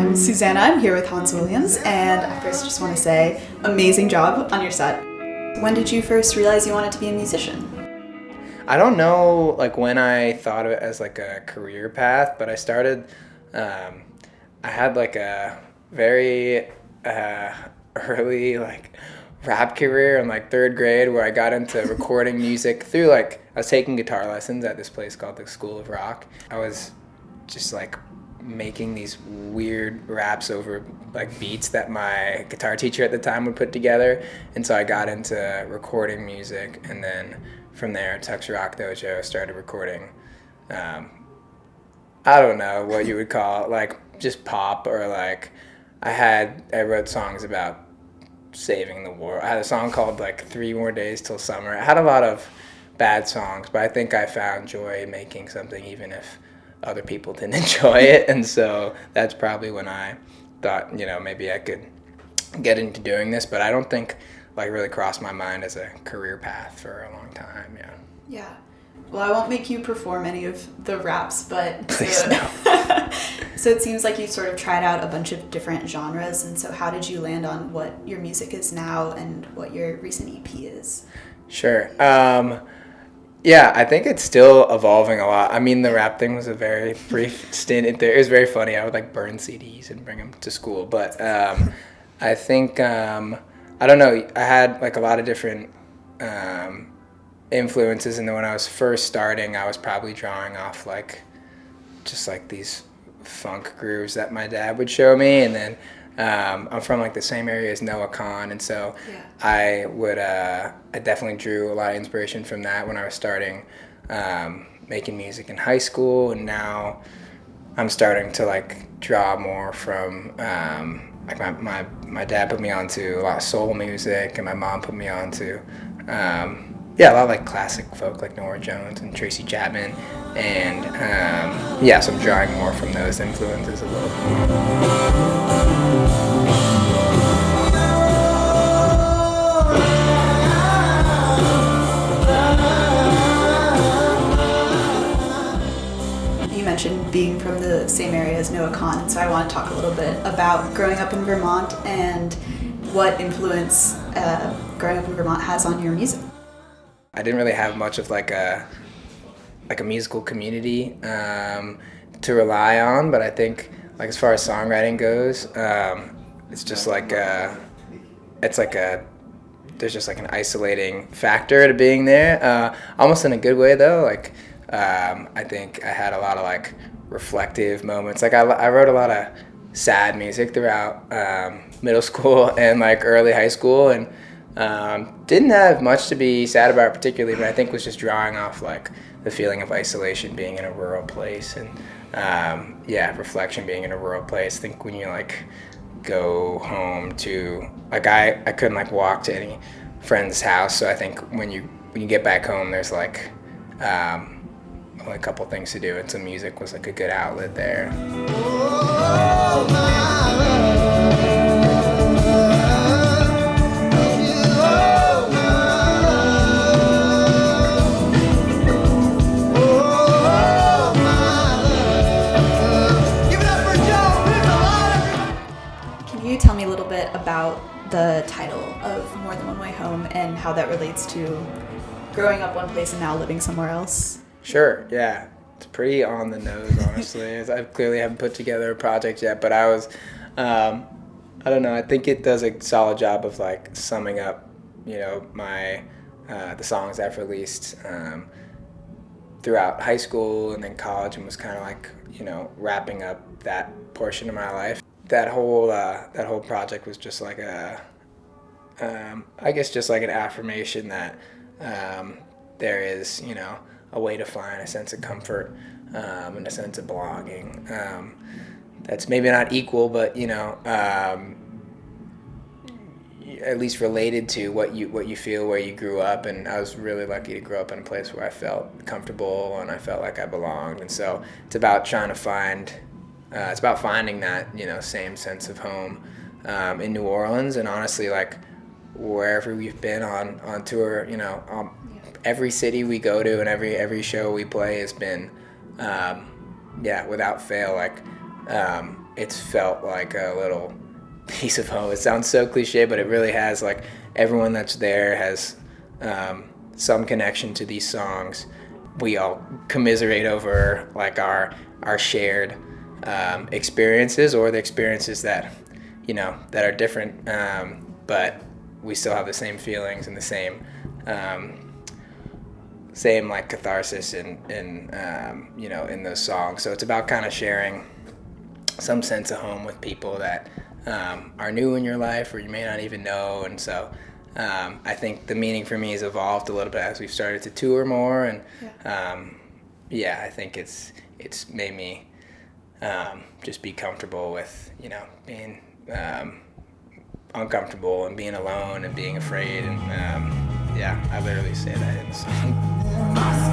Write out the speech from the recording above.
I'm Susanna. I'm here with Hans Williams, and I first just want to say, amazing job on your set. When did you first realize you wanted to be a musician? I don't know when I thought of it as a career path, but I started, I had a very early rap career in third grade where I got into recording music through I was taking guitar lessons at this place called the School of Rock. I was just making these weird raps over beats that my guitar teacher at the time would put together, and so I got into recording music, and then from there Tux Rock Dojo started recording I don't know what you would call it, just pop, or I wrote songs about saving the world. I had a song called 3 More Days Till Summer. I had a lot of bad songs, but I think I found joy making something even if other people didn't enjoy it, and so that's probably when I thought, maybe I could get into doing this, but I don't think really crossed my mind as a career path for a long time. Yeah. Well, I won't make you perform any of the raps, but Please no. So it seems like you sort of tried out a bunch of different genres, and so how did you land on what your music is now and what your recent EP is? Sure. Yeah, I think it's still evolving a lot. I mean, the rap thing was a very brief stint there. It was very funny. I would burn CDs and bring them to school. But I think, I don't know, I had a lot of different influences. And then when I was first starting, I was probably drawing off just these funk grooves that my dad would show me. And then I'm from the same area as Noah Kahn, and so I definitely drew a lot of inspiration from that when I was starting making music in high school, and now I'm starting to draw more from my dad put me onto a lot of soul music, and my mom put me onto a lot of classic folk like Norah Jones and Tracy Chapman, and so I'm drawing more from those influences a little more. You mentioned being from the same area as Noah Kahn, so I want to talk a little bit about growing up in Vermont and what influence growing up in Vermont has on your music. I didn't really have much of a musical community to rely on, but I think as far as songwriting goes, it's just there's just an isolating factor to being there, almost in a good way though. I think I had a lot of reflective moments. I wrote a lot of sad music throughout middle school and early high school, and didn't have much to be sad about particularly, but I think was just drawing off the feeling of isolation being in a rural place, and reflection being in a rural place. I think when you go home to I couldn't walk to any friend's house, so I think when you get back home there's only a couple things to do, and so music was a good outlet there. Oh, my love. Tell me a little bit about the title of More Than One Way Home and how that relates to growing up one place and now living somewhere else. Sure, yeah. It's pretty on the nose, honestly. I clearly haven't put together a project yet, but I was, I don't know, I think it does a solid job of summing up, my, the songs I've released throughout high school and then college, and was kind of wrapping up that portion of my life. That whole project was just I guess just an affirmation that there is, a way to find a sense of comfort and a sense of belonging. That's maybe not equal, but at least related to what you feel where you grew up. And I was really lucky to grow up in a place where I felt comfortable and I felt like I belonged. And so it's about trying to find. It's about finding that same sense of home in New Orleans, and honestly wherever we've been on tour, every city we go to and every show we play has been without fail it's felt like a little piece of home. It sounds so cliche, but it really has. Like, everyone that's there has some connection to these songs. We all commiserate over like our shared experiences, or the experiences that that are different, but we still have the same feelings and the same like catharsis in in those songs. So it's about kind of sharing some sense of home with people that are new in your life, or you may not even know. And so I think the meaning for me has evolved a little bit as we've started to tour more, and I think it's made me just be comfortable with being uncomfortable and being alone and being afraid, and I literally say that in the song.